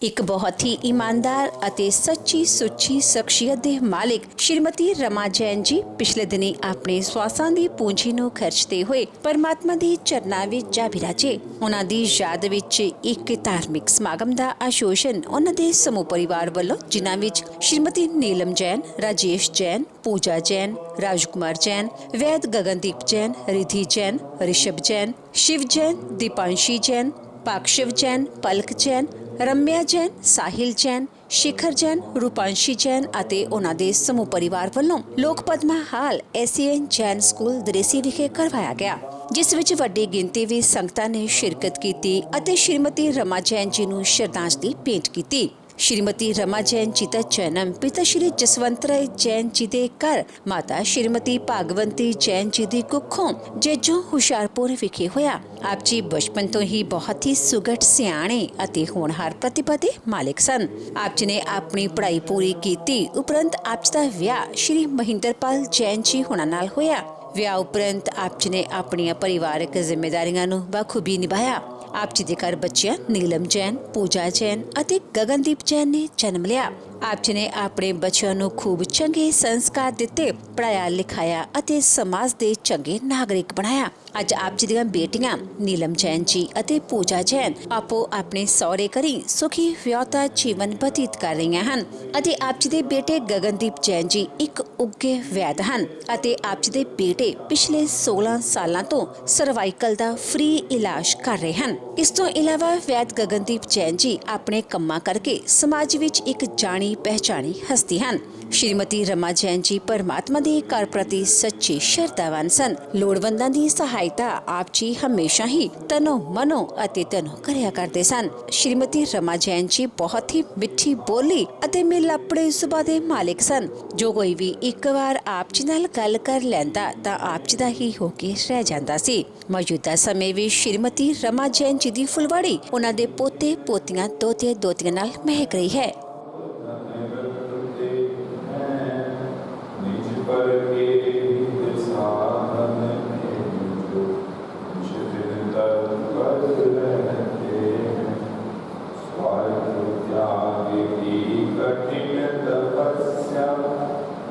ਇੱਕ ਬਹੁਤ ਹੀ ਈਮਾਨਦਾਰ ਅਤੇ ਸੱਚੀ ਸੁੱਚੀ ਸ਼ਖਸੀਅਤ ਦੇ ਮਾਲਿਕ ਸ਼੍ਰੀਮਤੀ रमा जैन जी ਪਿਛਲੇ ਦਿਨੀ ਆਪਣੇ ਸਵਾਸਾਂ ਦੀ ਪੂੰਜੀ ਨੂੰ ਖਰਚਦੇ ਹੋਏ ਪਰਮਾਤਮਾ ਦੀ ਚਰਨਾਂ ਵਿੱਚ ਜਾ ਬਿਰਾਜੇ। ਉਹਨਾਂ ਦੀ ਯਾਦ ਵਿੱਚ ਇੱਕ ਧਾਰਮਿਕ ਸਮਾਗਮ ਦਾ ਆਯੋਜਨ ਉਹਨਾਂ ਦੇ ਸਮੂਹ ਪਰਿਵਾਰ ਵੱਲੋਂ, ਜਿਨ੍ਹਾਂ ਵਿੱਚ ਸ਼੍ਰੀਮਤੀ नीलम जैन, राजेश जैन, पूजा जैन, राजकुमार जैन, वैद गगनदीप जैन, रिधि जैन, ऋषभ जैन, शिव जैन, दीपांशी जैन, पाकशिव जैन, पलक जैन, रम्या जैन, साहिल जैन, शिखर जैन, रूपांशी जैन ਅਤੇ ਉਹਨਾਂ ਦੇ ਸਮੂਹ ਪਰਿਵਾਰ ਵੱਲੋਂ ਲੋਕ ਪਦਮਾ ਹਾਲ SCN जैन ਸਕੂਲ ਦਰੇਸੀ ਵਿਖੇ ਕਰਵਾਇਆ ਗਿਆ, ਜਿਸ ਵਿੱਚ ਵੱਡੀ ਗਿਣਤੀ ਵਿੱਚ ਸੰਗਤਾਂ ਨੇ ਸ਼ਿਰਕਤ ਕੀਤੀ ਅਤੇ ਸ਼੍ਰੀਮਤੀ रमा जैन जी ਨੂੰ ਸ਼ਰਧਾਂਜਲੀ ਭੇਂਟ ਕੀਤੀ। श्रीमती रमा जैन जी का जन्म पिता श्री जसवंत राय जैन जी के घर माता श्रीमती भागवंती जैन जी की कुखों जेजों हुशियारपुर विखे होया। आप जी बचपन तो ही बहुत ही सुगढ़ सियाणे अते होनहार प्रतिभा दे मालिक सन। आप जी ने अपनी पढ़ाई पूरी की उपरंत आप जी का विआह श्री महिंदरपाल जैन जी होना नाल होया। विआह उपरंत आप जी ने अपन परिवारक जिम्मेदारियां नूं बखूबी निभाया। आप जी के घर बच्चियां नीलम जैन, पूजा जैन और गगनदीप जैन ने जन्म लिया। आप जी ने अपने बच्चों को खूब चंगे संस्कार दिते, पढ़ाया लिखाया और समाज के चंगे नागरिक बनाया। अज आप जी दी बेटियां नीलम जैन जी और पूजा जैन आपो अपने सौरे घरी सुखी विआहता जीवन बतीत कर रही हैं और आप जी दे बेटे गगनदीप जैन जी एक उगे वैद हैं और आप जी दे बेटे पिछले 16 सालों तो सर्वाइकल का फ्री इलाज कर रहे हैं। इस तो इलावा वैद गगनदीप जैन जी अपने कम्मा करके समाज विच एक जानी पहचानी हस्ती हैं। श्रीमती रमा जैन जी परमात्मा के घर प्रति सच्चे श्रद्धावान सन। लोड़वंदां दी सहायता आप जी हमेशा ही तनो मनो अते तनो करया करते सन। श्रीमती रमा जैन जी बहुत ही मिठी बोली अते मिलापड़े सुभा दे मालिक सन। जो कोई भी एक बार आप जी नाल गल कर लैंदा तां आप जी दा ही हो के रह जांदा सी। मौजूदा समय भी श्रीमती रमा जैन जी दी फुलवाड़ी उन्हां दे पोते पोतियां दोते दोतियां नाल महक रही है।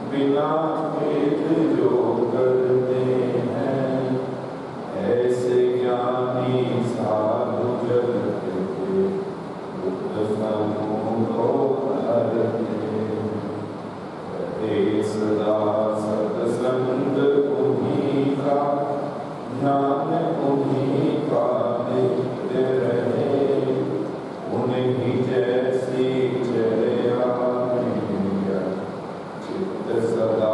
बिना जो करते हैं ऐसे ज्ञानी साधु जगत के बुद्ध समूह सदा सत्संग उन्हीं का ज्ञान उन्हीं का नित्य रहे। उन्हीं जैसी चर्या चित्त सदा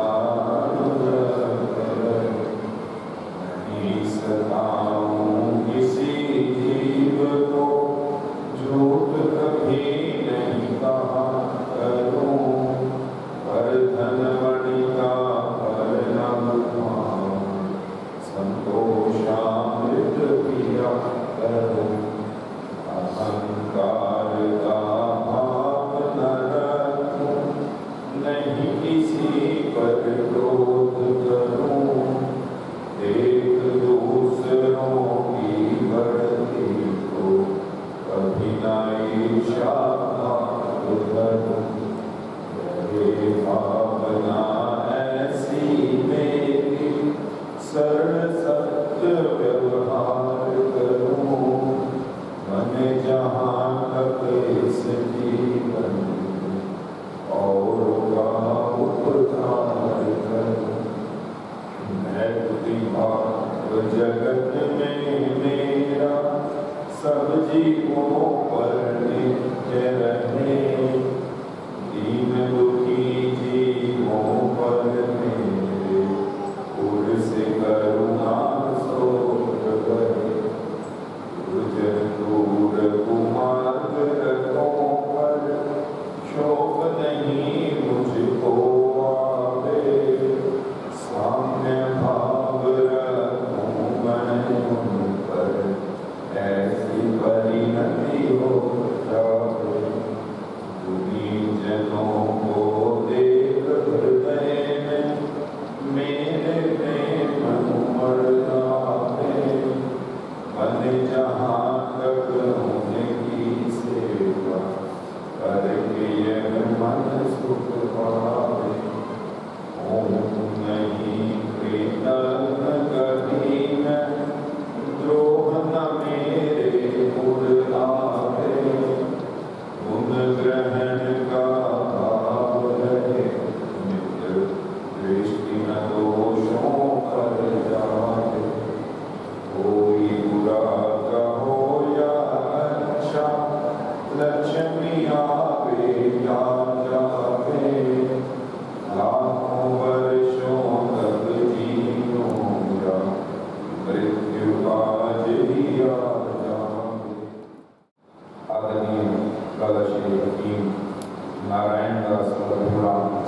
नहीं सताऊं किसी जीव को, झूठ कभी नहीं कहा करूं, पर धनवणी का परिणाम संतोषामृत पिया करूं। अहंकार का भाव न रखूं, नहीं किसी पर क्रोध करूं, एक दूसरों की बढ़ती को कभी न ईर्ष्या करूं। ये भावना ऐसी मेरी सरल सत्य व्यवहार करूं, मन जहाँ तक इस जीवन और का उपकार करूं। मैं भाव जगत में मेरा सब जीवों पर नित्य रहे। दीन दुखी जीवों पर मेरे उर से करुणा सोच करे। गुजर दूर कुमार्ग रखों पर शोक नहीं मुझको आवे। साम्य भाव रखूं मैं उन पर, ऐसी परिणति हो जावे। जनों को देख हृदय में मेरे प्रेम उमड़ आवे। मन जहाँ तक उनकी सेवा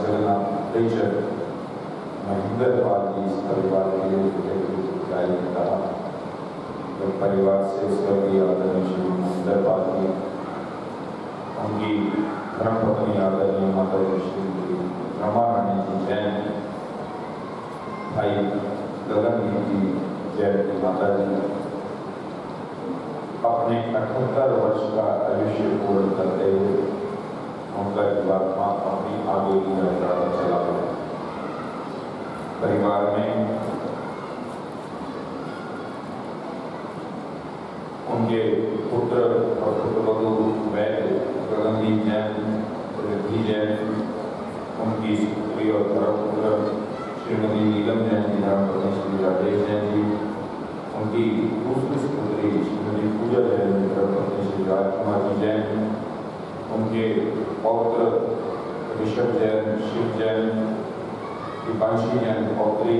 जगन्नाथ टीचर महेंद्र पाल जी इस परिवार के लिए गाय कहा। जब परिवार से स्वर्गीय आदरणीय श्री महेंद्र पाल जी, उनकी धर्मपत्नी आदरणीय माता जी श्री रमा रानी जी जैन, भाई गगन जी जैन की माता जी अपने 78 वर्ष का आयुष्य पूर्ण करते हुए उनका जीवात्मा अपनी आगे की यात्रा पर चला गया। परिवार में उनके पुत्र और पुत्रवधू वैद्य गगनदीप जैन, रिद्धि जैन, उनकी पुत्री और धर्मपुत्र श्रीमती नीलम जैन जी, धर्मपत्नी श्री राजेश जैन जी, उनकी दूसरी पुत्री श्रीमती पूजा जैन जी, धर्मपत्नी श्री राजकुमार जी जैन, उनके पौत्र ऋषभ जैन, शिव जैन, दीपांशी जैन पौत्री,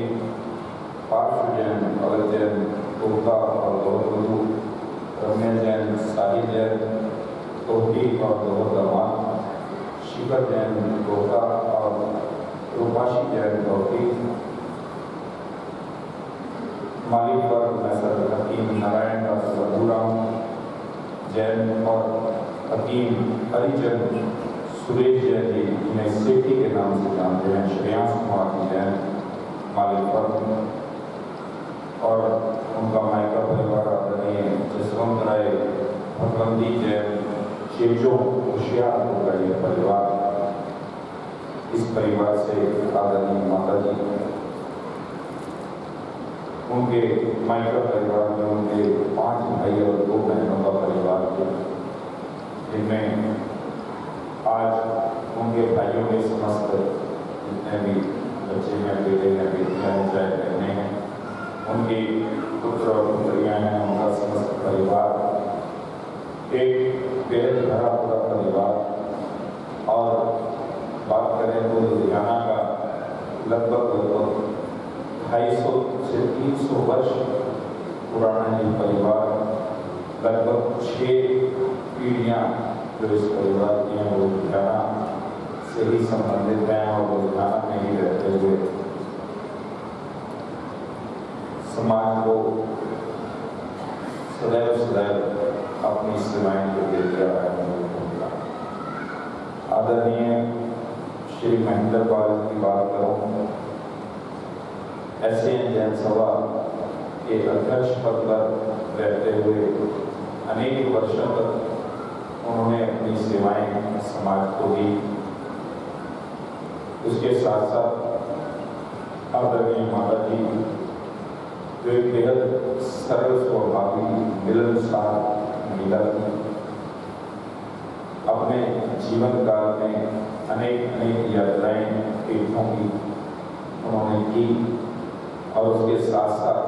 पार्श्व जैन, अवध जैन, तोता और गौरवधू, रम्या जैन, साहिल जैन, तोहती और गौरवदामान, शिखर जैन, तोता और रूपाशी जैन तोहती, माली पर मैसर हकीम नारायण दास रघुराम जैन और हकीम हरिचंद सुरेश जैन जी, जिन्हें सेठी के नाम से जानते हैं, श्रेयांश कुमार जी जैन माली पर, और उनका मायका परिवार आदरणीय जसवंत राय भगवंती जैन शेजो होशियारपुर का यह परिवार। इस परिवार से आदरणीय माता जी, उनके मायका परिवार में उनके 5 भाई और 2 बहनों का परिवार है, जिनमें आज उनके भाइयों के समस्त जितने भी बच्चे हैं, बेटे हैं, बेटियां हैं, चाहे बहनें हैं, उनके पुत्र और पुत्रियां हैं, उनका समस्त परिवार एक बेहद भरा पूरा परिवार। और बात करें तो लुधियाना का लगभग 250 से 300 वर्ष पुराना ये परिवार, लगभग 6 पीढ़ियाँ जो इस परिवार की हैं वो लुधियाना से ही संबंधित हैं और लुधियाना में ही रहते हुए समाज को सदैव सदैव अपनी सेवाएं को देते आ रहे हैं। आदरणीय श्री महेंद्र पाल की बात करूँ, एसएन जैन सभा के अध्यक्ष पद पर रहते हुए अनेक वर्षों तक उन्होंने अपनी सेवाएं समाज को दी। उसके साथ साथ आदरणीय माता जी जो एक बेहद सरल स्वभावी मिलनसार महिला थी, अपने जीवन काल में अनेक यात्राएं तीर्थों की उन्होंने की और उसके साथ साथ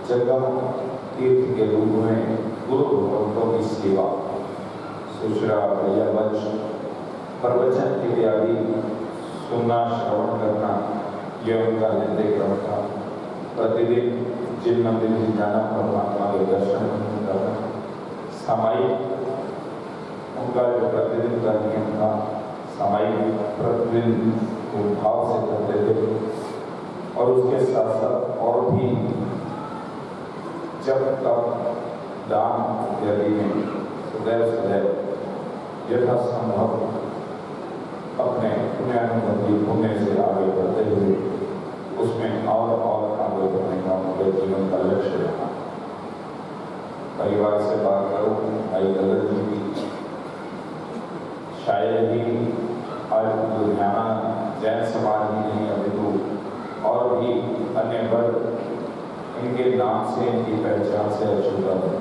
जगम तीर्थ के रूप में गुरु भगवंतों की सेवा, सुश्रा वंश, प्रवचन इत्यादि सुनना, श्रवण करना, यह उनका नित्य क्रम था। प्रतिदिन जिन मंदिर में जाना, परमात्मा के दर्शन करना, सामायिक उनका जो प्रतिदिन का नियम था, सामायिक प्रतिदिन भाव से करते थे। और उसके साथ साथ और भी जब तक दान इत्यादि में सदैव यथासंभव अपने पुण्यानुभूति पुण्य से आगे बढ़ते हुए उसमें और आगे बढ़ने का उनके जीवन का लक्ष्य रहा। परिवार से बात करूँ, भाई गगन जी की शायद ही आज लुधियाना जैन समाज ही नहीं अपितु और भी अन्य वर्ग इनके नाम से, इनकी पहचान से अछूता है।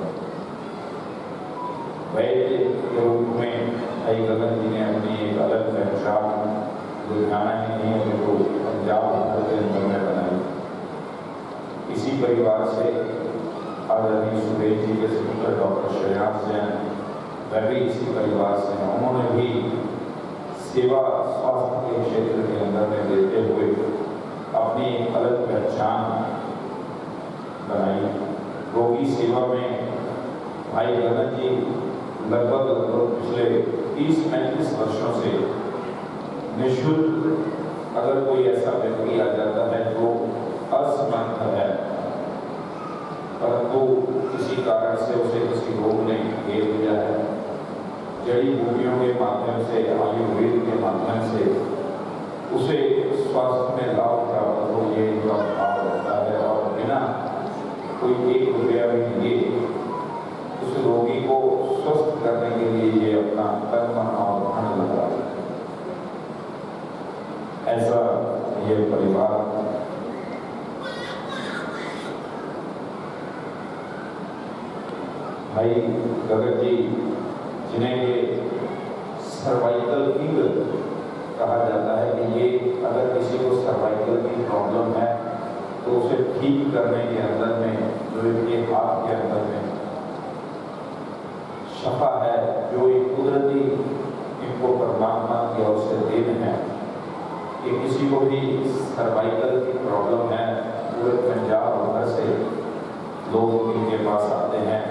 वैद्य के रूप में भाई गगन जी ने अपनी एक अलग पहचान लुधियाना ही नहीं अपितु पंजाब भर के अंदर में बनाई। इसी परिवार से आदरणीय सुरेश जी के पुत्र डॉक्टर श्रेयांश जैन, वह भी इसी परिवार से हैं। उन्होंने भी सेवा स्वास्थ्य के क्षेत्र के अंदर में देते हुए अपनी एक अलग पहचान बनाई। रोगी सेवा में भाई गगन जी लगभग पिछले 30-35 वर्षों से निःशुल्क अगर कोई ऐसा व्यक्ति आ जाता है जो असमर्थ है, परंतु किसी कारण से उसे किसी रोग ने घेर लिया है, जड़ी बूटियों के माध्यम से, आयुर्वेद के माध्यम से उसे स्वास्थ्य में लाभ प्राप्त हो, ये इनका भाव रहता है। और बिना कोई 1 रुपया भी दिए उस रोगी को स्वस्थ करने के लिए ये अपना कर्म और धन लगा है। ऐसा ये परिवार भाई गगन जी, जिन्हें ये सर्वाइकल किंग कहा जाता है कि ये अगर किसी को सर्वाइकल की प्रॉब्लम है तो उसे ठीक करने के अंदर में जो इनके हाथ के अंदर में शफा है, जो एक कुदरती इनको परमात्मा की ओर से देन है कि किसी को भी सर्वाइकल की प्रॉब्लम है, पूरे पंजाब भर से लोग इनके पास आते हैं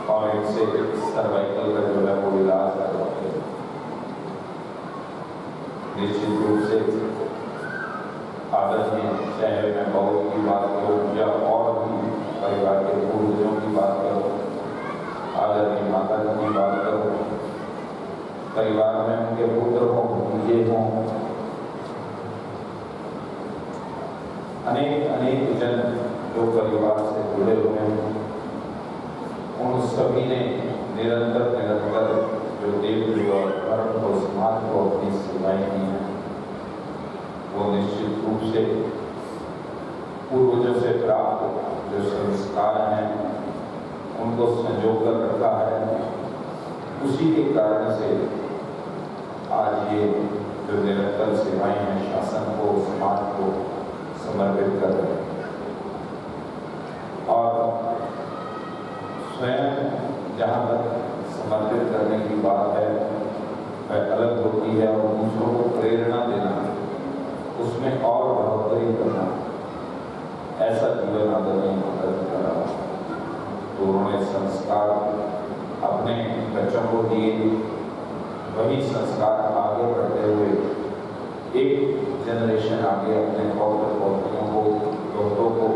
और इनसे सर्वाइकल का जो है वो इलाज करवाते हैं। निश्चित रूप से आदत है, चाहे मैं बहू की बात करूँ या और भी परिवार के पूर्वजों की बात करूँ, आदरणीय माता की बात करूँ, परिवार में उनके पुत्र हों, भतीजे हों, अनेक जन जो परिवार से जुड़े हुए हैं, उन सभी ने निरंतर जो देव और धर्म और समाज को अपनी सेवाएं की हैं, वो निश्चित रूप से पूर्वजों से प्राप्त जो संस्कार हैं उनको संजो कर रखा है। उसी के कारण से आज ये जो निरंतर सेवाएं हैं शासन को, समाज को समर्पित कर रहे हैं। और स्वयं जहाँ तक समर्पित करने की बात है वह अलग होती है, और दूसरों को प्रेरणा देना, उसमें और बढ़ोतरी करना, ऐसा जीवन आदरणीय माता जी का रहा। तो उन्होंने संस्कार अपने बच्चों को दिए, वही संस्कार आगे बढ़ते हुए एक जनरेशन आगे अपने पौत्र पौत्रियों को, दोस्तों को,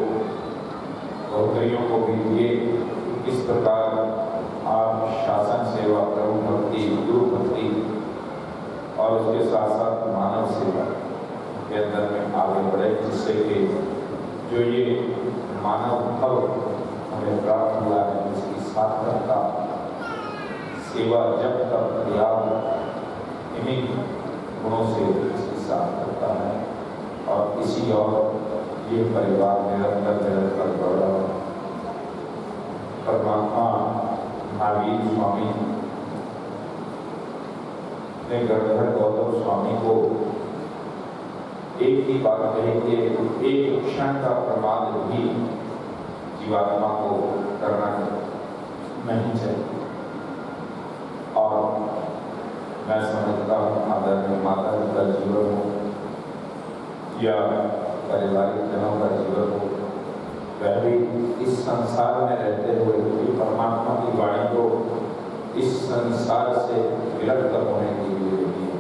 दोहतरियों को भी दिए। किस प्रकार आप शासन सेवा, प्रभु भक्ति, गुरु भक्ति और उसके साथ साथ मानव सेवा के अंदर में आगे बढ़े, जिससे कि जो ये मानव भव हमें प्राप्त हुआ है, जिसकी सार्थकता सेवा जब तक प्रयाग इन्हीं गुणों से इसकी सार्थकता है। और इसी और ये परिवार निरंतर बढ़ रहा है। परमात्मा महावीर स्वामी ने गणधर गौतम स्वामी को एक ही बात कही कि एक क्षण का प्रमाद भी जीवात्मा को करना नहीं चाहिए। और मैं समझता हूँ आदरणीय माता जी का जीवन हो या पारिवारिक जनों का जीवन हो, वह भी इस संसार में रहते हुए परमात्मा की वाणी को इस संसार से विरक्त होने के लिए नहीं है,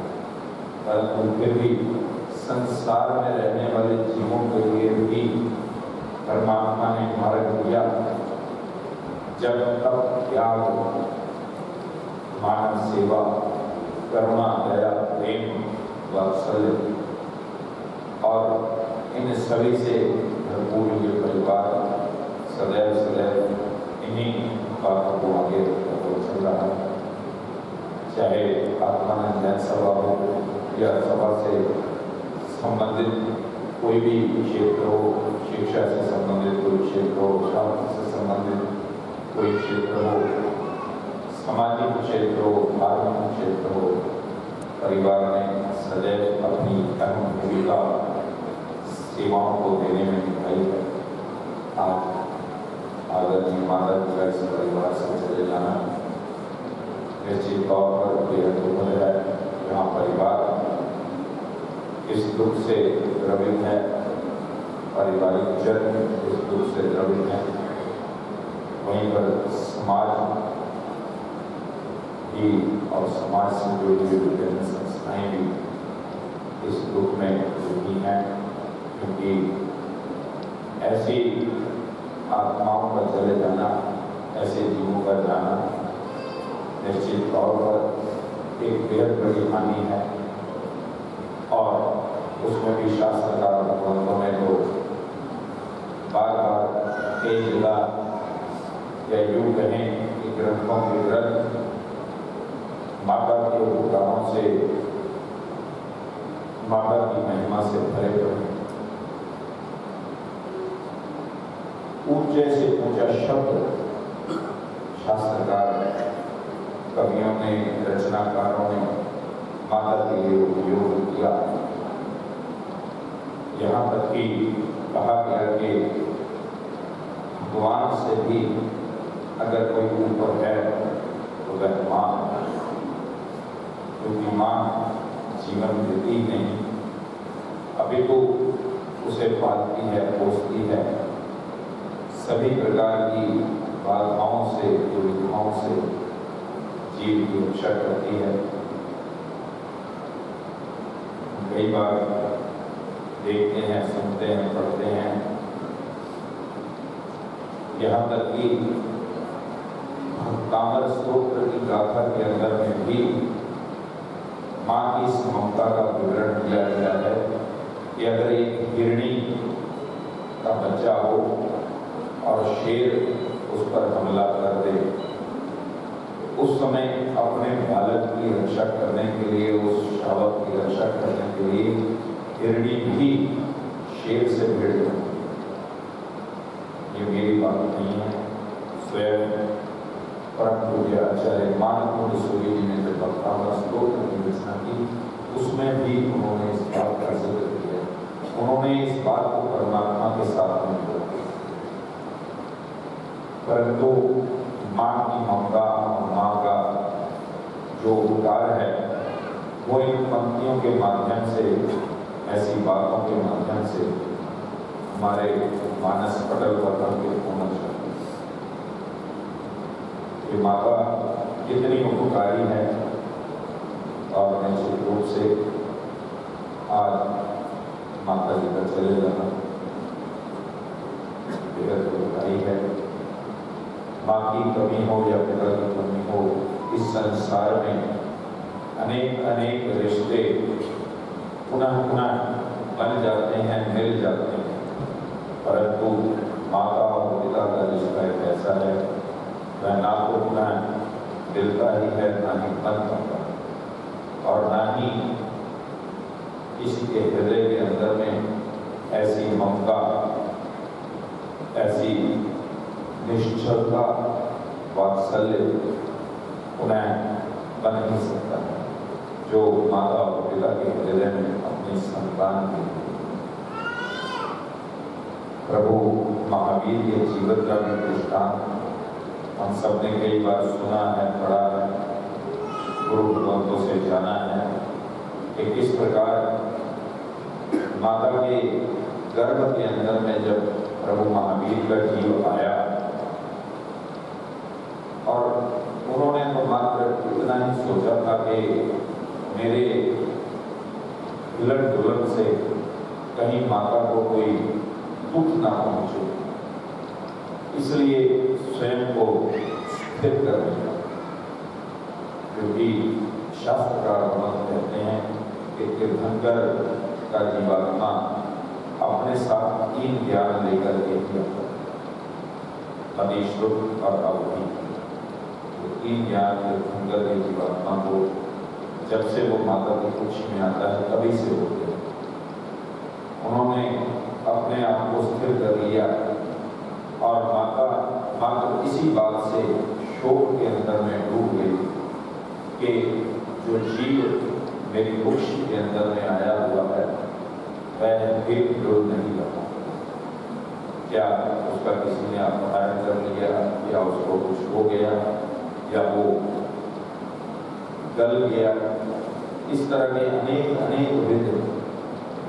परंतु फिर भी संसार में रहने वाले जीवों के लिए भी परमात्मा ने मार्ग दिया। जब तक त्याग, मानव सेवा, करुणा, दया, प्रेम, वात्सल्य और इन सभी से भरपूर ये परिवार सदैव इन्हीं बातों को आगे चल रहा है। चाहे आत्मानंद जैन सभा हो या सभा से संबंधित कोई भी क्षेत्र हो, शिक्षा से संबंधित कोई क्षेत्र हो, स्वास्थ्य से संबंधित कोई क्षेत्र हो, सामाजिक क्षेत्र हो, धार्मिक क्षेत्र हो, परिवार ने सदैव अपनी अहम भूमिका सेवाओं को देने में निभाई है। आज आदरणीय माता जी का इस परिवार से चले जाना निश्चित तौर पर बेहद दुखद है। यहाँ परिवार इस दुख से द्रवित है, पारिवारिक जन इस दुख से द्रवित है, वहीं पर समाज भी और समाज से जुड़ी हुई विभिन्न संस्थाएं भी इस दुख में दुखी हैं, क्योंकि ऐसी आत्माओं का चले जाना, ऐसे जीवों का जाना निश्चित तौर पर एक बेहद बड़ी हानि है। और उसमें भी शास्त्रकार ग्रंथों में तो बार बार कई जगह या यूँ कहें कि ग्रंथों के ग्रंथ माता के उपकारों से, माता की महिमा से भरे पड़े। ऊंचे से ऊंचा शब्द शास्त्रकार कवियों ने, रचनाकारों ने माता के लिए उपयोग किया। यहाँ तक कि कहा गया कि भगवान से भी अगर कोई ऊपर है तो वह माँ, क्योंकि माँ जीवन देती नहीं, अभी तो उसे पालती है, पोसती है, सभी प्रकार की बाधाओं से, दुविधाओं से जीव की रक्षा करती है। कई बार देखते हैं, सुनते हैं, पढ़ते हैं, यहाँ तक कि भक्तामर स्तोत्र की गाथा के अंदर में भी माँ की इस ममता का विवरण दिया गया है कि अगर एक हिरणी का बच्चा हो और शेर उस पर हमला कर दे, उस समय अपने बालक की रक्षा करने के लिए, उस शावक की रक्षा करने के लिए हिरणी भी शेर से भिड़ जाती। ये मेरी बात नहीं है, स्वयं परम पूज्य आचार्य मानकुंड सूरी जी ने जब भक्तामर स्तोत्र की रचना की, उसमें भी उन्होंने इस बात का जिक्र किया। उन्होंने इस बात को परमात्मा के साथ में जोड़ा, परंतु माँ की ममता और माँ का जो उपकार है वो इन पंक्तियों के माध्यम से, ऐसी बातों के माध्यम से हमारे मानस पटल पर अंकित होना चाहिए। ये माता कितनी उपकारी है और निश्चित रूप से आज माता जी का चले जाना बेहद उपकारी है। माँ की कमी हो या पिता की कमी हो, इस संसार में अनेक अनेक रिश्ते पुनः पुनः बन जाते हैं, मिल जाते हैं, परंतु माता और पिता का रिश्ता एक ऐसा है, वह ना तो पुनः मिलता ही है, ना ही बन पाता, और ना ही किसी के हृदय के अंदर में ऐसी ममता, ऐसी निश्चलता, वात्सल्य पुनः बन नहीं सकता है जो माता और पिता के हृदय में अपनी संतान के। प्रभु महावीर के जीवन का भी दृष्टांत हम सबने कई बार सुना है, पढ़ा है, गुरु भगवंतों से जाना है कि किस प्रकार माता के गर्भ के अंदर में जब प्रभु महावीर का जीव आया और उन्होंने तो मात्र इतना ही सोचा था कि मेरे हिलन डुलन से कहीं माता को कोई दुख ना पहुंचे, इसलिए स्वयं को स्थिर कर दिया। क्योंकि शास्त्रकार कहते हैं कि तीर्थंकर का जीवात्मा अपने साथ 3 ज्ञान लेकर के किया, अनिश्रुत और अवधि। 3 ज्ञान तीर्थंकर के जीवात्मा को जब से वो माता की कुक्षी में आता है तभी से होते हैं। उन्होंने अपने आप को स्थिर कर लिया और माता मात्र इसी बात से शोक के अंदर में डूब गई कि जो जीव मेरी कुक्षी के अंदर में आया हुआ है वह फिर विरोध नहीं लगा। क्या उसका किसी ने अपहरण कर लिया या उसको कुछ हो गया या वो गल गया, इस तरह के अनेक अनेक विध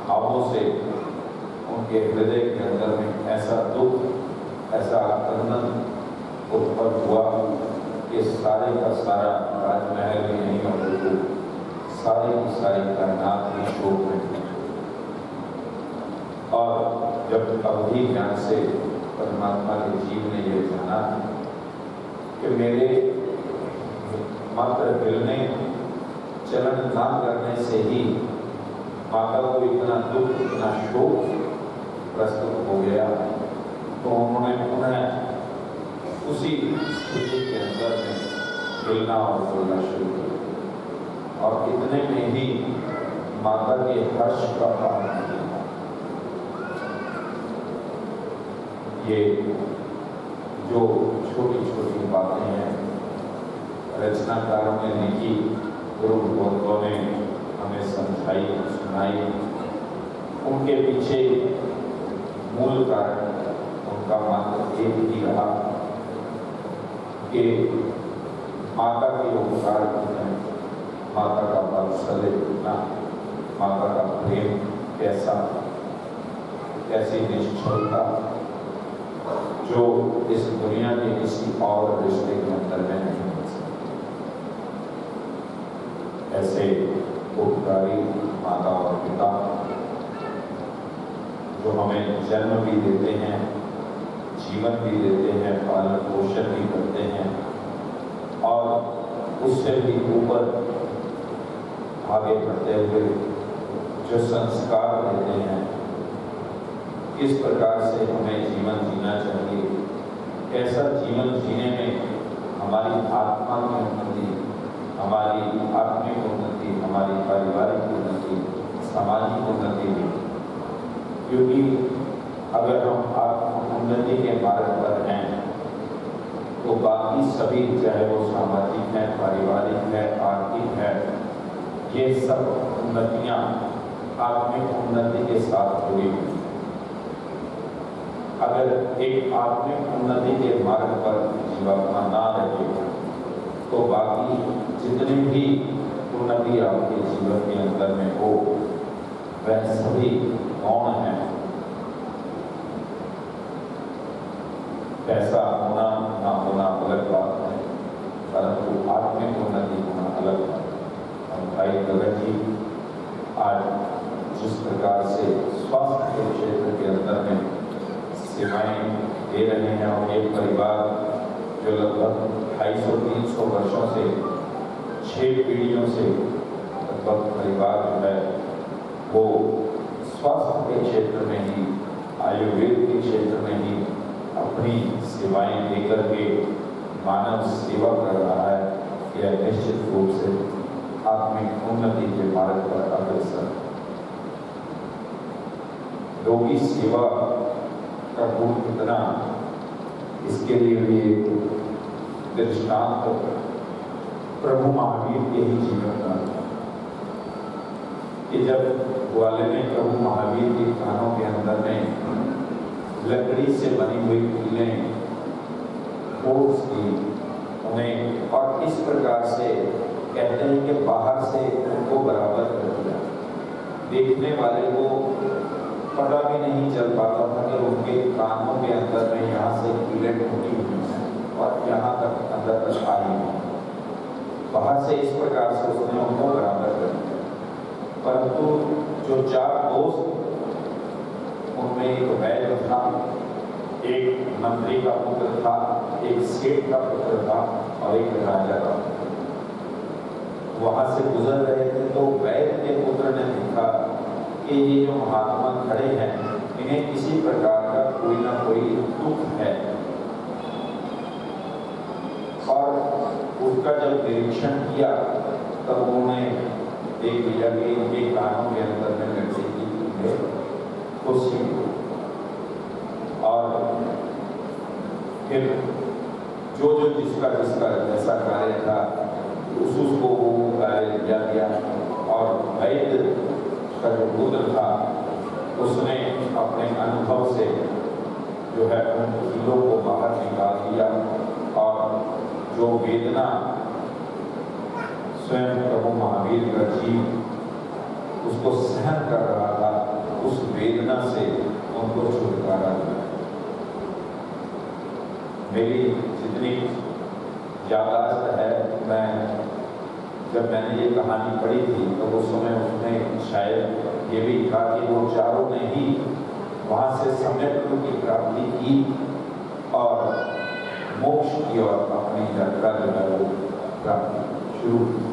भावों से उनके हृदय के अंदर में ऐसा दुख, ऐसा क्रंदन उत्पन्न हुआ कि सारे का सारा राजमहल भी नहीं और सारी की सारी कायनात में शोक में जब अवधि ज्ञान से परमात्मा के जीव ने यह जाना कि मेरे मात्र हिलने चलन ना करने से ही माता को इतना दुख, इतना शोक प्रस्तुत हो गया, तो उन्होंने पुनः उसी स्थिति के अंदर में हिलना और बोलना शुरू किया और इतने में ही माता के हर्ष का पालन किया। ये जो छोटी छोटी बातें हैं रचनाकारों ने लिखी, गुरु भगवतों ने हमें समझाई, सुनाई, उनके पीछे मूल कारण उनका मात्र एक ही रहा कि माता के उपकार कितने, माता का वात्सल्य कितना, माता का प्रेम कैसा, कैसी निश्चलता जो इस दुनिया के किसी और रिश्ते के अंदर में नहीं मिल सकती। ऐसे उपकारी माता और पिता जो हमें जन्म भी देते हैं, जीवन भी देते हैं, पालन पोषण भी करते हैं और उससे भी ऊपर आगे बढ़ते हुए जो संस्कार देते हैं, किस प्रकार से हमें जीवन जीना चाहिए, कैसा जीवन जीने में हमारी आत्मा की उन्नति, हमारी आत्मिक उन्नति, हमारी पारिवारिक उन्नति, सामाजिक उन्नति भी, क्योंकि अगर हम आत्म उन्नति के मार्ग पर हैं तो बाकी सभी, चाहे वो सामाजिक है, पारिवारिक है, आर्थिक है, ये सब उन्नतियां आत्मिक उन्नति के साथ जुड़ी हुई। अगर एक आत्मिक उन्नति के मार्ग पर जीवात्मा ना रहे तो बाकी जितनी भी उन्नति आपके जीवन के अंदर में हो वह सभी गौण है। पैसा होना ना होना अलग बात है, परंतु आत्मिक उन्नति होना अलग बात है। हम भाई गगन जी आज जिस प्रकार से स्वास्थ्य के क्षेत्र के अंदर में सेवाएं दे रहे हैं और एक परिवार जो लगभग 250-300 वर्षों से 6 पीढ़ियों से लगभग परिवार जो है वो स्वास्थ्य के क्षेत्र में ही, आयुर्वेद के क्षेत्र में ही अपनी सेवाएं देकर के मानव सेवा कर रहा है, यह निश्चित रूप से आत्मिक उन्नति के मार्ग पर अग्रसर। रोगी सेवा का गुण कितना, इसके लिए भी एक दृष्टांत प्रभु महावीर के ही जीवन का कि जब ग्वालियर में प्रभु महावीर के कानों के अंदर में लकड़ी से बनी हुई कीलें फोर्स की उन्हें और इस प्रकार से कहते हैं कि बाहर से उनको बराबर कर दिया, देखने वाले को पता भी नहीं चल पाता था कि उनके कानों के अंदर में यहाँ से कीलें टूटी हुई हैं और यहाँ तक अंदर तक आई हैं। बाहर से इस प्रकार से उसने उनको बराबर कर दिया, परंतु जो 4 दोस्त उनमें एक वैद्य था, एक मंत्री का पुत्र था, एक सेठ का पुत्र था और एक राजा का पुत्र। वहां से गुजर रहे थे तो वैद्य के पुत्र ने देखा कि ये जो महात्मा खड़े हैं इन्हें किसी प्रकार का कोई ना कोई दुख है, और उसका जब निरीक्षण किया तब उन्होंने देख लिया कि इनके कानों के अंदर में लकड़ी की कुर्सी, और फिर जो जो जिसका जैसा कार्य था उसको वो कार्य किया गया, और वैद्य का जो पुत्र था उसने अपने अनुभव से जो है उन कीलों को बाहर निकाल दिया, और जो वेदना स्वयं प्रभु महावीर का जीव उसको सहन कर रहा था, उस वेदना से उनको छुटकारा दिया। मेरी जितनी यादाश्त है, जब मैंने ये कहानी पढ़ी थी तो उस समय उसमें शायद ये भी था कि वो चारों ने ही वहाँ से सम्यक की प्राप्ति की और मोक्ष की ओर अपनी यात्रा जो है वो प्राप्ति शुरू की।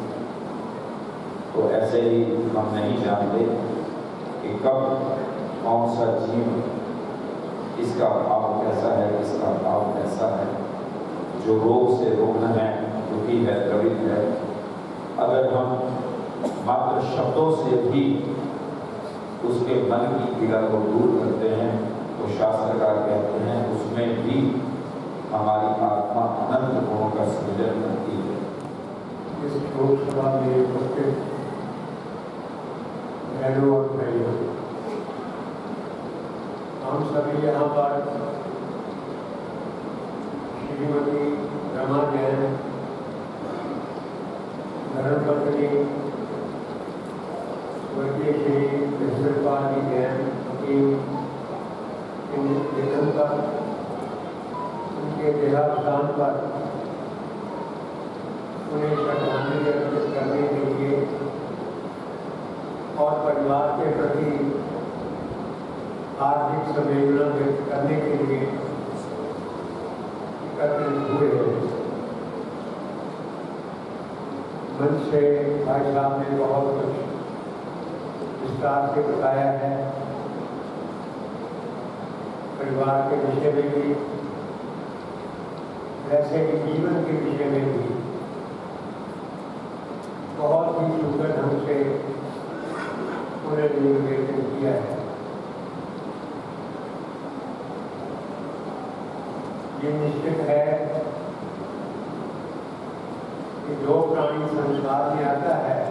तो ऐसे ही हम नहीं जानते कि कब कौन सा जीव इसका भाव कैसा है, इसका भाव कैसा है, जो रोग से रुग्ण है, दुखी है, द्रवित है। अगर हम मात्र शब्दों से भी उसके मन की पीड़ा को दूर करते हैं तो शास्त्रकार कहते हैं उसमें भी हमारी आत्मा अनंत गुणों का सृजन करती है। इस लोकसभा में उपस्थित बहनों और भाइयों, हम सभी यहाँ पर श्रीमती रमा जैन, धर्मपत्नी स्वर्गीय श्री कृष्णपाल जी जैन की निधन पर, उनके देहावसान पर उन्हें श्रद्धांजलि अर्पित करने के लिए और परिवार के प्रति आर्थिक संवेदना व्यक्त करने के लिए एकत्रित हुए हैं। मंच से भाई साहब ने बहुत कुछ विस्तार से बताया है, परिवार के विषय में भी, वैसे ही जीवन के विषय में भी बहुत ही सुंदर ढंग से उन्हें निवेदन किया है। ये निश्चित है कि जो प्राणी संसार में आता है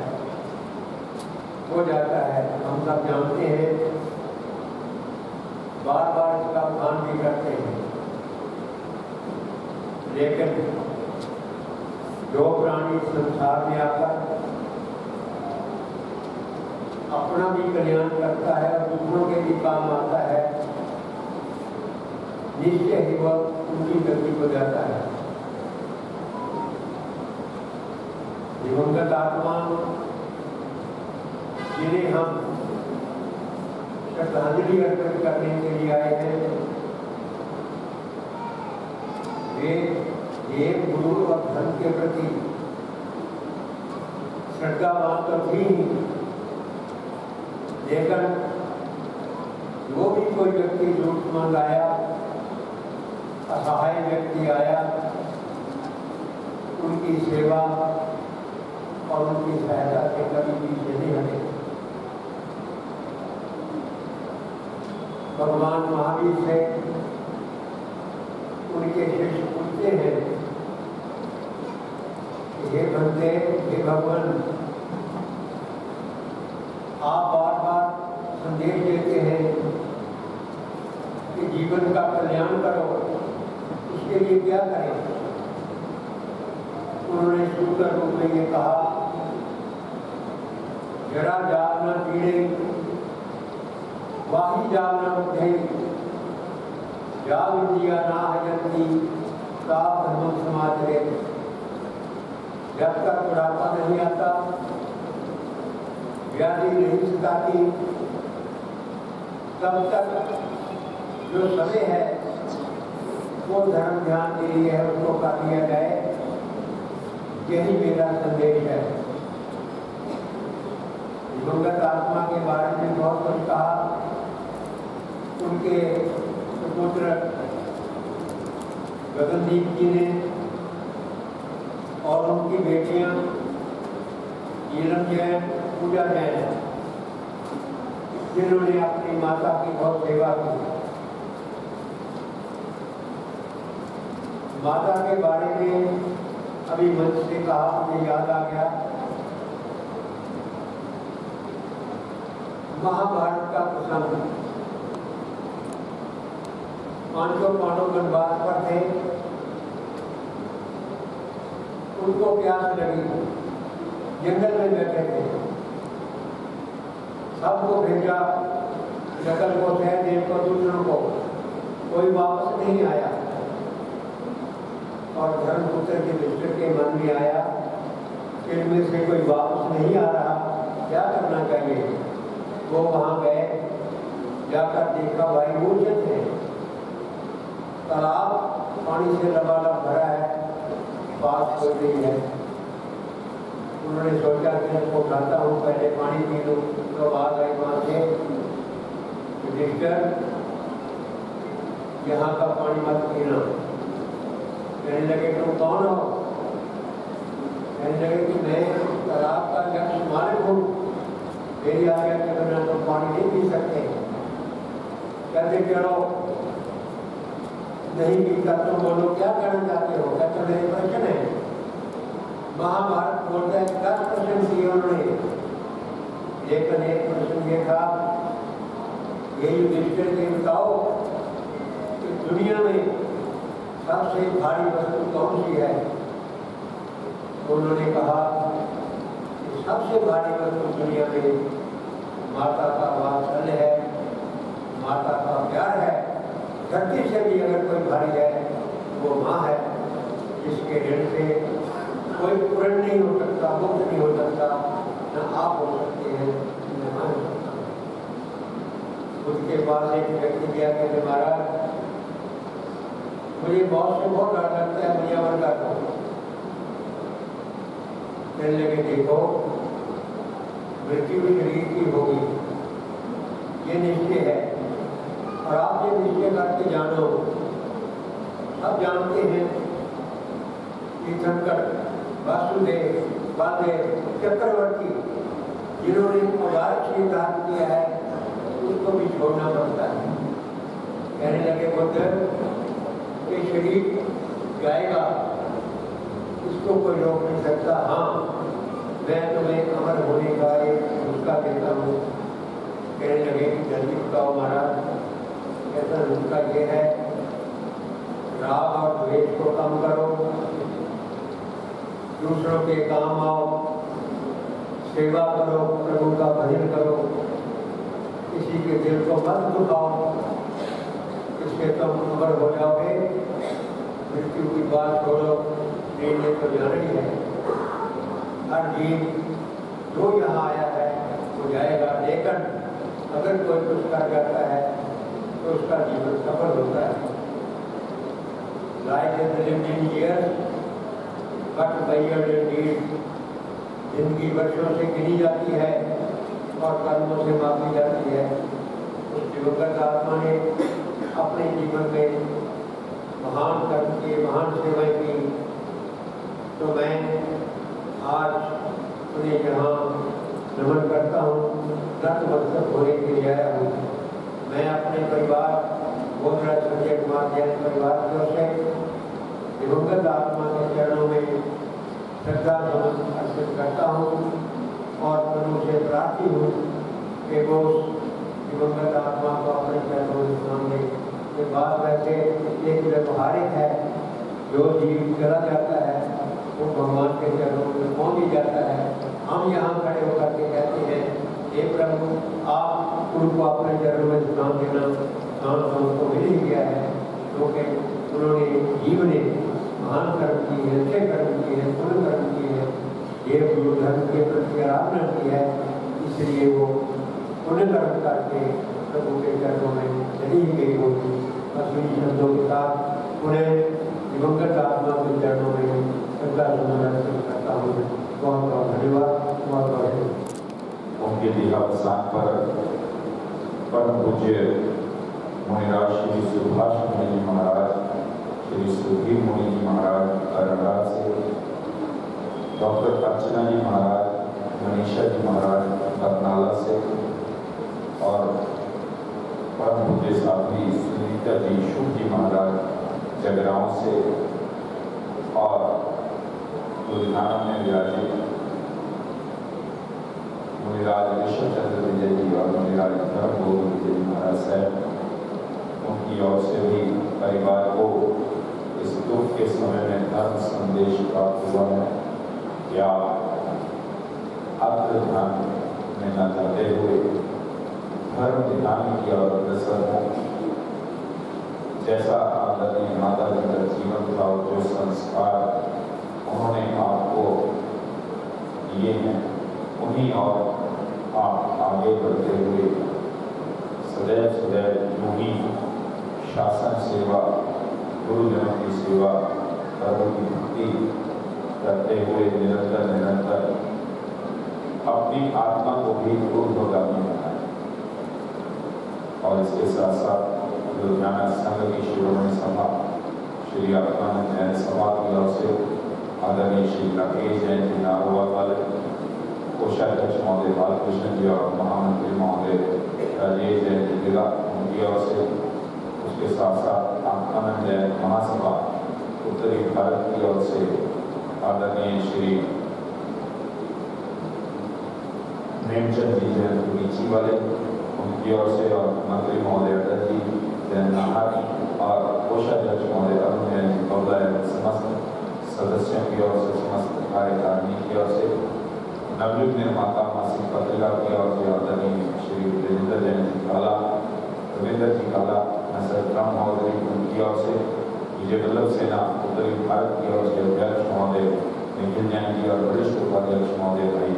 हो जाता है, हम सब जानते हैं, बार बार इसका अवधान भी करते हैं, लेकिन जो प्राणी संसार में आकर अपना भी कल्याण करता है और दूसरों के भी काम आता है, निश्चय ही वह उनकी गति को जाता है। दिवंगत आत्मा जिन्हें हम श्रद्धांजलि अर्पित करने के लिए आए हैं, वे एक गुरु और धर्म के प्रति श्रद्धावान तो थी, लेकिन जो भी कोई व्यक्ति जरूरतमंद आया, असहाय व्यक्ति आया, उनकी सेवा और उनकी सहायता से कभी पीछे नहीं हटे। भगवान महावीर से उनके शिष्य पूछते हैं, हे बंदे, हे भगवान, आप बार बार संदेश देते हैं कि जीवन का कल्याण करो, उसके लिए क्या करें? उन्होंने सुंदर रूप में ये कहा, जरा जाग न पीड़े वाही जाग न बुद्धे, जाग इंद्रिया ना हजंती का ब्रह्म समाधरे। जब तक बुढ़ापा नहीं आता, व्याधि नहीं सताती, तब तक जो समय है वो धर्म ध्यान के लिए है, उसको कर दिया जाए। यही मेरा संदेश है। दिवंगत आत्मा के बारे में बहुत कुछ कहा। उनके पुत्र गगनदीप जी ने और उनकी बेटियां नीलम जैन, पूजा जैन, जिन्होंने अपनी माता की बहुत सेवा की। माता के बारे में अभी मंच से कहा, मुझे याद आ गया, महाभारत का प्रसंग। पांचों पांडव वनवास पर थे, उनको प्यास लगी, जंगल में बैठे थे, सबको भेजा, जंगल को, सहदेव को, दूसरों को, कोई वापस नहीं आया। और धर्मपुत्र के मित्र के मन में आया कि इनमें से कोई वापस नहीं आ रहा, क्या करना चाहिए? वो वहाँ गए, जाकर देखा भाई ऊंचे थे, तालाब पानी से लबालब भरा है, पास हो गई है। उन्होंने सोचा कि इसको उठाता हूँ, पहले पानी पी लूँ। तो बात आई वहाँ से, रजिस्टर यहाँ का पानी मत पीना। कहने लगे तुम कौन हो? कहने लगे कि मैं तालाब का यक्ष मालिक हूँ, मेरी आज्ञा के बिना तो पानी नहीं पी सकते। कहते चलो नहीं पीता तो बोलो क्या करना चाहते हो? कहते मेरे प्रश्न है। महाभारत बोलता है 10 प्रश्न किए उन्होंने, लेकिन एक प्रश्न ये था, ये युधिष्ठिर के बताओ कि दुनिया में सबसे भारी वस्तु कौन सी है? उन्होंने कहा कि सबसे भारी वस्तु दुनिया में माता का वात्सल्य है, माता का प्यार है। धरती से भी अगर कोई भारी है वो माँ है, जिसके ऋण से कोई पूर्ण नहीं हो सकता, मुक्त नहीं हो सकता, न आप हो सकते हैं न मैं हो सकता। उसके पास एक व्यक्ति गया, कहते महाराज मुझे बहुत से बहुत डर लगता है, मुझे अमर कर दो। कहने लगे देखो मृत्यु शरीर की होगी, ये निश्चय है, और आप ये निश्चय करके जानो। सब जानते हैं कि शंकर, वासुदेव, बालदेव, चक्रवर्ती जिन्होंने अवतार शरीर धारण किया है उसको भी छोड़ना पड़ता है। कहने लगे बुद्ध ये शरीर जाएगा, इसको कोई रोक नहीं सकता। हाँ मैं तुम्हें अमर होने का एक नुस्खा देता हूँ। कहने लगे कि जल्दी बताओ महाराज। ऐसा नुस्खा ये है, राग और द्वेष को कम करो, दूसरों के काम आओ, सेवा करो, प्रभु का भजन करो, किसी के दिल को मत दुखाओ, इससे तुम अमर हो जाओगे। मृत्यु की बात छोड़ो, निर्णय तो जाना ही है। हर जीव जो यहाँ आया है वो जाएगा, लेकिन अगर कोई कुछ कर जाता है तो उसका जीवन सफल होता है। Life is lived in years, but by your deeds. जिंदगी वर्षों से गिनी जाती है और कर्मों से मापी जाती है। उस दिवंगत आत्मा ने अपने जीवन में महान कर्म किए, महान सेवाएं की, तो मैं आज उन्हें यहाँ नमन करता हूँ, नतमस्तक होने के लिए आया हूँ। मैं अपने परिवार गोदरा संजय कुमार जैन परिवार की ओर से दिवंगत आत्मा के चरणों में श्रद्धा सुमन अर्पित करता हूँ और प्रभु से प्रार्थी हूँ कि वो दिवंगत आत्मा को अपने चरणों में सामने। ये बात वैसे एक व्यवहारिक है, जो जीव चला जाता है वो भगवान के चरणों में पहुँच ही जाता है। हम यहाँ खड़े होकर के कहते हैं हे प्रभु आप उनको अपने चरणों में स्थान देना, स्थान हमको मिल ही गया है, क्योंकि उन्होंने जीव ने महान कर्म की है, अच्छे कर्म की है, पूर्ण कर्म की है, ये गुरु धर्म के प्रति आराधना की है, इसलिए वो पुण्य कर्म करके प्रभु के चरणों में चली ही गई होगी। असली शब्दों के साथ उन्हें दिवंगत आत्मा के चरणों में श्रद्धा सुमन अर्पित करता हूँ। बहुत बहुत धन्यवाद, बहुत बहुत उनके देहावसान पर परम पूज्य मुनिराज श्री सुभाष मुनि जी महाराज, श्री सुधीर मुनि जी महाराज अरनाथ से, डॉक्टर अर्चना जी महाराज, मनीषा जी महाराज बरनाला से, और परम पूज्य साध्वी सुनीता जी शुभ जी महाराज जगरांव से, और लुधियाना में विराजित मुनिराज ऋषभ चंद्र विजय जी और मुनिराज धर्म विजय जी महाराज साहब, उनकी ओर से भी परिवार को इस दुख के समय में धर्म संदेश प्राप्त हुआ है कि आप अत्र ध्यान में न जाते हुए धर्म ध्यान की ओर अग्रसर हो। जैसा आदरणीय माता जी का जीवन था और जो संस्कार उन्होंने आपको दिए हैं, उन्हीं और आप आगे बढ़ते हुए सदैव सदैव यूं ही शासन सेवा, गुरुजनों की सेवा, प्रभु की भक्ति करते हुए निरंतर निरंतर अपनी आत्मा को भी ऊर्ध्वगामी बनाए। और इसके साथ साथ लुधियाना संघ की शिरोमणि सभा श्री आत्मानंद जैन सभा की ओर से आदरणीय श्री राकेश जैन जी नारोवाल वाले, कोषाध्यक्ष महोदय बालकृष्ण जी और महामंत्री महोदय राजेश जैन जी जिला, उनकी ओर से, उसके साथ साथ आत्मानंद जैन महासभा उत्तरी भारत की ओर से आदरणीय श्री नेमचंद जी जैन नीची वाले, उनकी ओर से, और मंत्री महोदय अटल जी जैन नाहर और कोषाध्यक्ष महोदय अरुण जैन जी महोदय, समस्त सदस्यों की ओर से, समस्त कार्यकारिणी की ओर से, नवयुग निर्माता मासिक पत्रिका की ओर से आदरणीय श्री रविंद्र जैन जी काला, रविंद्र जी काला, राम महोदय उनकी ओर से, विजय वल्लभ सेना उत्तरी भारत की ओर से अध्यक्ष महोदय निखिल जैन जी और वरिष्ठ उपाध्यक्ष महोदय भाई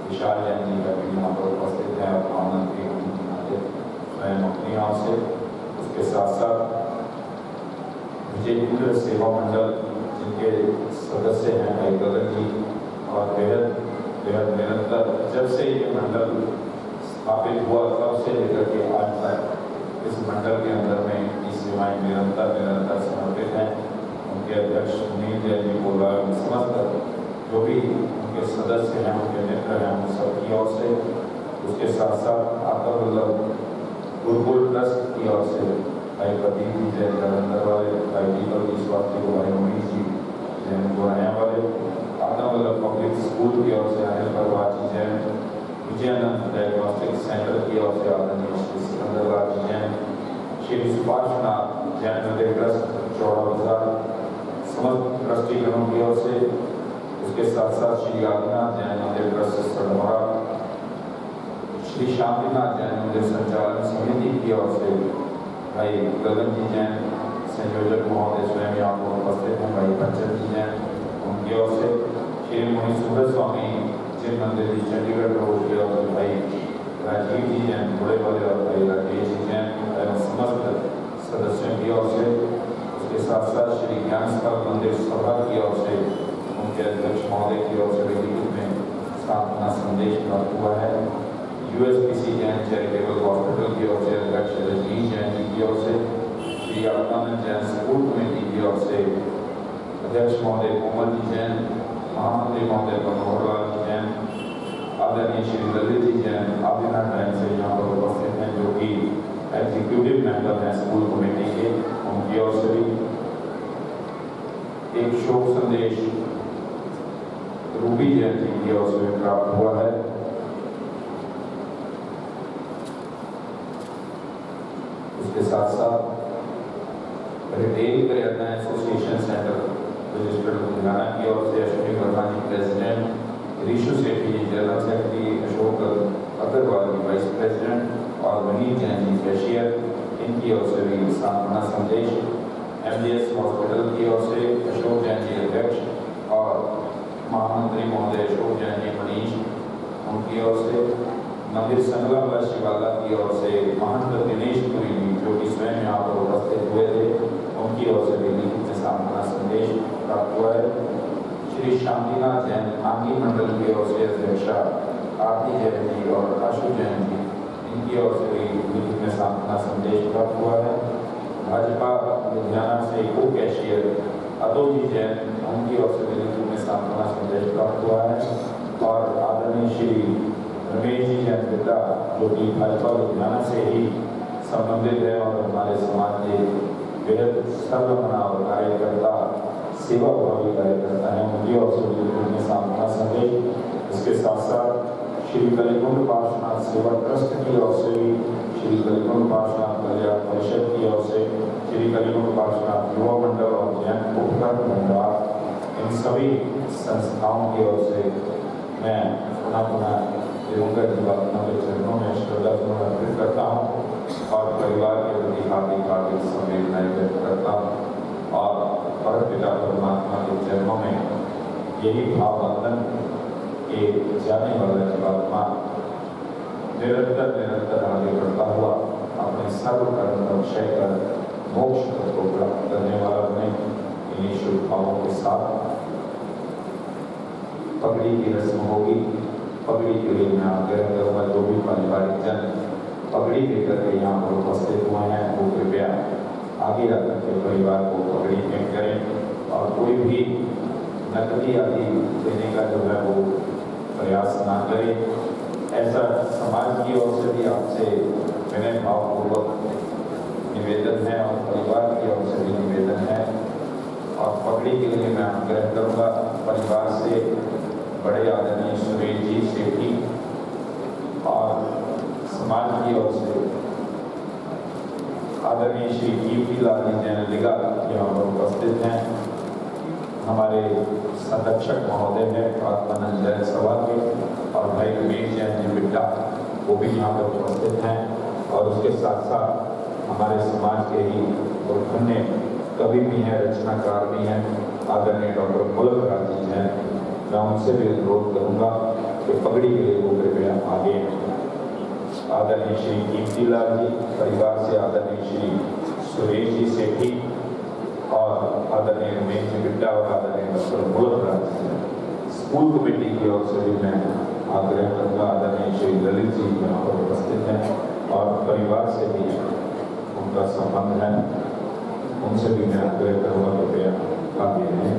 विशाल जैन जी का भी यहाँ पर उपस्थित है, और महामंत्री स्वयं अपनी ओर से। उसके साथ साथ विजय इंद्र सेवा मंडल जिनके सदस्य हैं भाई गगन जी, और बेहद निरंतर जब से ये मंडल स्थापित हुआ तब से लेकर के आज तक इस मंडल के अंदर में इनकी सेवाएं निरंतर समर्पित हैं। उनके अध्यक्ष सुनील जैन जी बोल रहा है, समस्त जो भी उनके सदस्य हैं, उनके मित्र हैं, उन सबकी ओर से। उसके साथ साथ आत्मवल्लभ गुरुकुल ट्रस्ट की ओर से भाई प्रदीप जी जैन जलंधर वाले, भाई दीपक जी स्वास्थ्य को, भाई मनीष जी जैन गोराया वाले, आत्मवल्लभ पब्लिक स्कूल की ओर से अनिल परवार जी जैन, विजयानंद डायग्नोस्टिक सेंटर की ओर से आदरणीय श्री सिकंदरलाल जी जैन, श्री सुभाषनाथ जैन हृदय ट्रस्ट चौड़ा बाजार, समस्त ट्रस्टीगणों की ओर से। उसके साथ साथ श्री आदिनाथ जैन हृदय ट्रस्ट सड़मोरा, श्री शांतिनाथ जैन मंदिर संचालन समिति की ओर से भाई गगन जी जैन, संयोजक महोदय स्वयं यहाँ पर उपस्थित हैं, भाई पंचम जी जैन, उनकी ओर से श्री मुनि सुब्रत स्वामी जिन मंदिर जी चंडीगढ़ रोड की ओर से भाई राजीव जी जैन बड़े वाले, और भाई राकेश जी जैन एवं समस्त सदस्यों की ओर से। उसके साथ साथ श्री ज्ञान स्थल मंदिर सभा की ओर से उनके अध्यक्ष महोदय की ओर से लिखित में स्थापना संदेश प्राप्त हुआ है। यूएसपीसी जैन चैरिटेबल हॉस्पिटल की ओर से अध्यक्ष रजनीश जैन जी की ओर से, श्री आत्मानंद जैन स्कूल कमेटी की ओर से अध्यक्ष महोदय कोमल जी जैन, महामंत्री महोदय मनोहर लाल जी जैन, आदरणीय श्री ललित जी जैन आदिनाथ बैंक से यहाँ पर उपस्थित हैं, जो कि एग्जीक्यूटिव मेंबर हैं स्कूल कमेटी के, उनकी ओर से भी एक शोक संदेश रूबी जैन जी की ओर से प्राप्त हुआ है। उसके साथ साथ रिटेल प्रेरणा एसोसिएशन सेंटर रजिस्टर्ड लुधियाना की ओर से अश्विनी वर्मा जी प्रेसिडेंट, ऋषु सेठी जी जनरल सेक्रेटरी, अशोक अग्रवाल जी वाइस प्रेसिडेंट और वनीत जैन जी कैशियर, इनकी ओर से भी सांत्वना संदेश। एमडीएस हॉस्पिटल की ओर से अशोक जैन जी अध्यक्ष और महामंत्री महोदय अशोक जैन जी मनीष, उनकी ओर से मंदिर संगला वाला शिवाला की ओर से महंत दिनेश पुरी जी जो कि स्वयं यहाँ पर उपस्थित हुए थे, उनकी ओर से भी लिखित में सांत्वना संदेश प्राप्त हुआ है। श्री शांतिनाथ जैन आंगी मंडल की ओर से अध्यक्षा आरती जैन जी और आशु जैन जी, इनकी ओर से भी लिखित में सांत्वना संदेश प्राप्त हुआ है। भाजपा लुधियाना से को कैशियर अदो जी जैन, उनकी ओर से भी लिखित में सांत्वना संदेश प्राप्त हुआ है। और आदरणीय श्री रमेश जी जैन पिता, जो कि भाजपा लुधियाना से ही संबंधित है और हमारे समाज के बेहद सर्वमना और कार्यकर्ता, सेवा भावी कार्यकर्ता हैं, उनकी ओर से भी सांत्वना संदेश। इसके साथ साथ श्री कलिकुंड पार्श्वनाथ सेवा ट्रस्ट की ओर से भी, श्री कलिकुंड पार्श्वनाथ कल्याण परिषद की ओर से, श्री कलिकुंड पार्श्वनाथ युवा मंडल और जैन उपकरण भंडार, इन सभी संस्थाओं की ओर से मैं पुनः दिवंगत जीवात्मा के चरणों में श्रद्धासुमन अर्पित करता हूँ और परिवार के प्रति हार्दिक संवेदनाएं व्यक्त करता हूँ और परमपिता परमात्मा के चरणों में यही भावबंधन के जाने वाला जीवात्मा निरंतर आगे बढ़ता हुआ अपने सर्व कर्म अक्षय कर मोक्ष को प्राप्त करने वाला बने। इन्हीं शुभ भावों के साथ पगड़ी की रस्म होगी। पगड़ी के लिए मैं आग्रह करूँगा जो भी पारिवारिक जन पगड़ी लेकर के यहाँ पर उपस्थित हुए हैं वो कृपया आगे आकर के परिवार को पगड़ी भेंट करें और कोई भी नकदी आदि देने का जो है वो प्रयास ना करें। ऐसा समाज की ओर से भी आपसे विनय भावपूर्वक निवेदन है और परिवार की ओर से भी निवेदन है। और पगड़ी के लिए मैं आग्रह करूँगा परिवार से बड़े आदरणीय सुरेश जी सेठी और समाज की ओर से आदरणीय श्री कीर्तिलाल जी जैन लिगा यहाँ पर उपस्थित हैं। हमारे संरक्षक महोदय हैं आत्मानंद जैन सभा के और भाई रमेश जैन जी बिड्डा वो भी यहाँ पर उपस्थित हैं। और उसके साथ साथ हमारे समाज के ही धन्य कवि भी हैं, रचनाकार भी हैं, आदरणीय डॉक्टर मुल्क राज जी हैं। मैं उनसे भी अनुरोध करूँगा कि पगड़ी के लिए वो कृपया आगे आदरणीय श्री कीर्तिलाल जी परिवार से आदरणीय श्री सुरेश जी सेठी और आदरणीय रमेश जी बिड्डा और आदरणीय डॉक्टर मुल्क राज जी। स्कूल कमेटी की ओर से भी मैं आग्रह करूँगा आदरणीय श्री ललित जी यहाँ पर उपस्थित हैं और परिवार से भी उनका संबंध है, उनसे भी मैं आग्रह करूँगा कृपया आगे रहें।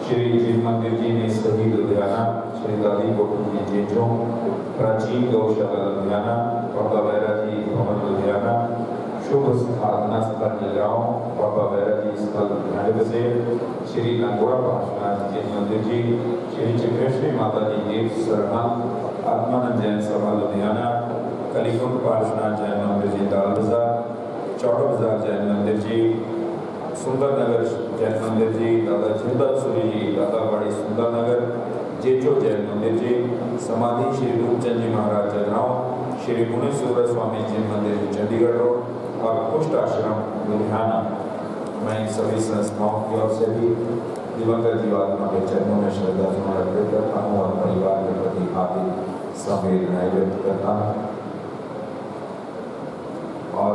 श्री जी मंदिर जी ने सभी लुधियाना, श्री दादी कोटू जी जेठों, प्राचीन गौशाला लुधियाना, बाबा बैरा जी भवन लुधियाना, शुभ साधना स्थल जलगांव, बाबा बैरा जी स्थल लुधियाना से, श्री लंगोड़ा पार्श्वनाथ जी मंदिर जी, श्री चक्रेश्वरी माता जी देव सरना, आत्मानंद जैन सभा लुधियाना, कलीकुंड पार्श्वनाथ जैन मंदिर जी दाल बाजार, चौड़ा बाजार जैन मंदिर जी, सुंदरनगर जैन मंदिर जी, दादा जिंदल सूरी जी दादावाड़ी सुंदरनगर, जेठो जैन मंदिर जी, समाधि श्री रूपचंद जी महाराज जलगांव, श्री गुणेश्वर स्वामी जी मंदिर चंडीगढ़ रोड और कुष्ठ आश्रम लुधियाना। मैं इन सभी संस्थाओं की ओर से भी दिवंगत जीवात्मा के चरणों में श्रद्धा सुमन अर्पित करता हूँ और परिवार के प्रति हार्दिक संवेदनाएं व्यक्त करता हूँ। और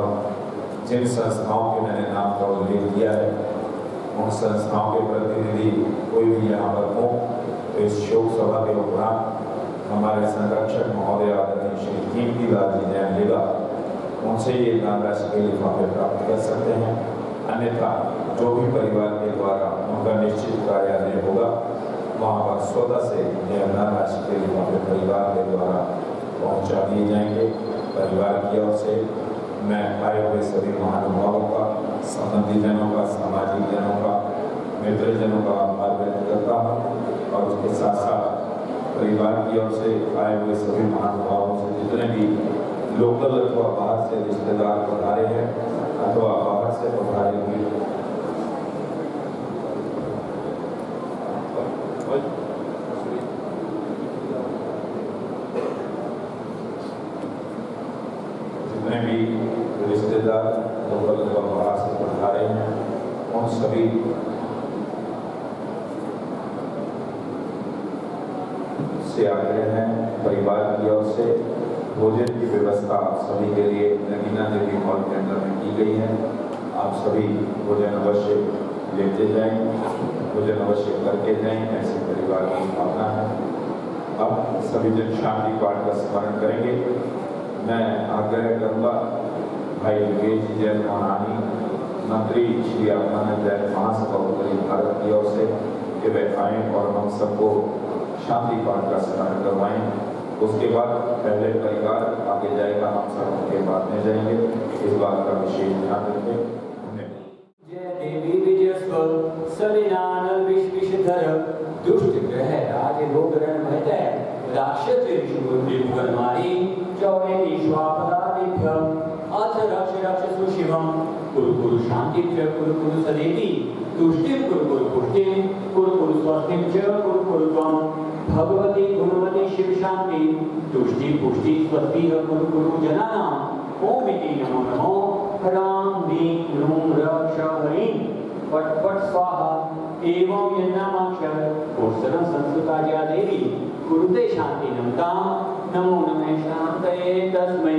जिन संस्थाओं के मैंने नाम का उल्लेख किया है उन संस्थाओं के प्रतिनिधि कोई भी यहाँ पर हो तो इस शोक सभा के उपरांत हमारे संरक्षक महोदय आदरणीय श्री कीर्तिलाल जी जैन लिगा उनसे ये दान राशि के लिफाफे प्राप्त कर सकते हैं। अन्यथा जो भी परिवार के द्वारा उनका निश्चित कार्यालय होगा वहाँ पर स्वतः से यह दान राशि के लिफाफे परिवार के द्वारा पहुँचा दिए जाएंगे। परिवार की ओर से मैं आए हुए सभी महानुभावों का, संबंधी जनों का, सामाजिक जनों का, मित्र जनों का आभार व्यक्त करता हूँ और उसके साथ साथ परिवार की ओर से आए हुए सभी महानुभावों से जितने भी लोकल अथवा बाहर से रिश्तेदार पधारे हैं अथवा बाहर से पधारे हुए जितने भी रिश्तेदार लोकल अथवा बाहर से पधारे हैं उन सभी से आग्रह है परिवार की ओर से भोजन की व्यवस्था आप सभी के लिए नगीना देवी हॉल के अंदर में की गई है। आप सभी भोजन अवश्य लेते जाएं, भोजन अवश्य करके जाएं, ऐसे परिवार की भावना है। अब सभी जन शांति पाठ का स्मरण करेंगे। मैं आग्रह करूँगा भाई योगेश जैन महारानी मंत्री श्री आत्मानंद जैन महासभा उत्तरी भारत की ओर से कि वे आएँ और हम सबको शांति पाठ का स्मरण करवाएं। उसके बाद पहले परिवार आगे जाएगा, हम सब उनके बाद में जाएंगे। इस बात का विशेष ध्यान रखें। जय देवी विजयस्व सलिनान विश्विषधर दुष्ट ग्रह राज रोग रण भय राक्षस ऋषुगर्मारी चौरे विश्वापरादिभ्य अथ रक्ष रक्ष सुशिवम कुरु कुरु शांतिभ्य कुरु कुरु सदेति तुष्टिं कुरु कुरु पुष्टिं कुरु कुरु स्वस्तिं च कुरु कुरु त्वं भगवती गुणवती शिव शांति तुष्टि पुष्टि स्वस्ति कुरु कुरु जनानां ओम इति नमो नमो ह्रां ह्रीं क्लूं रक्ष ह्रीं फट् फट् स्वाहा एवं यन्नामाक्षर पुरुषं संस्कृताया देवी कुरुते शांति नमतां नमो नमः शांतये तस्मै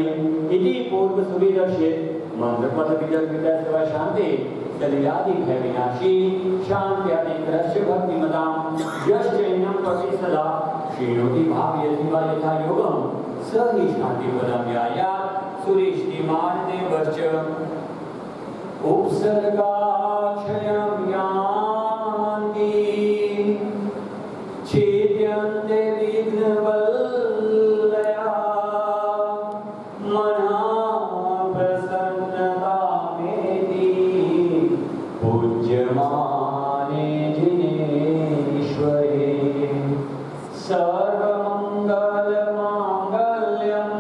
इति पूर्व सुविदर्शित मंत्रपद विदर्भितस्व शांति सलिलादि भय विनाशी शांत्यादिग्रस्य भक्तिमतां यश्चैनं पठि सदा श्रीणोति भावयति वा यथा योगं स हि शान्तिपदं यायात् सुरेष्टिमान् देवश्च उपसर्गाक्षयं यान्ति छेद्यन्ते विघ्नवल्लया मनः प्रसन्नतामेति पूज्यमाने जिनेश्वरे सर्वमङ्गलमाङ्गल्यं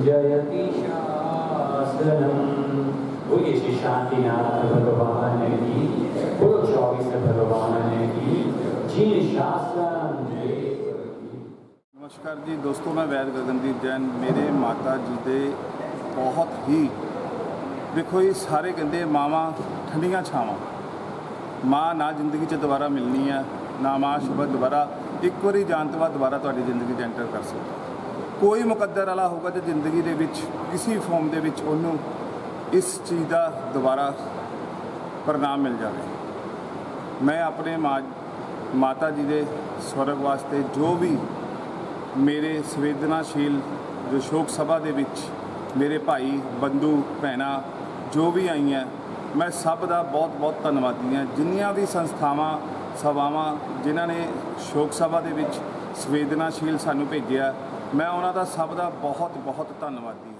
जयति शासनम। बोलिए श्री शांतिनाथ भगवान की, बोलो 24 भगवान की, जिन शासन नमस्कार जी दोस्तों, मैं वैद गगनदीप जैन। मेरे माता जी दे बहुत ही देखो ये सारे कहते मावां ठंडियां छावां। माँ ना जिंदगी च दोबारा मिलनी है, ना माँ शब्द दोबारा एक बारी जान तो बाद दोबारा तुहाडी जिंदगी च एंटर कर सकता। कोई मुकद्दर वाला होगा जो जिंदगी दे विच किसी फॉर्म दे विच उन्होंने इस चीज़ का दोबारा परिणाम मिल जाए। मैं अपने माता जी के स्वर्ग वास्ते जो भी मेरे संवेदनाशील जो शोक सभा दे विच मेरे भाई बंधु भैनां जो भी आई हैं, मैं सब का बहुत बहुत धन्नवादी हाँ। जिन्नियां भी संस्थावां सभावां जिन्हां ने शोक सभा दे विच संवेदनाशील सानू भेजिया, मैं उन्हां दा सब का बहुत बहुत धन्नवादी हाँ।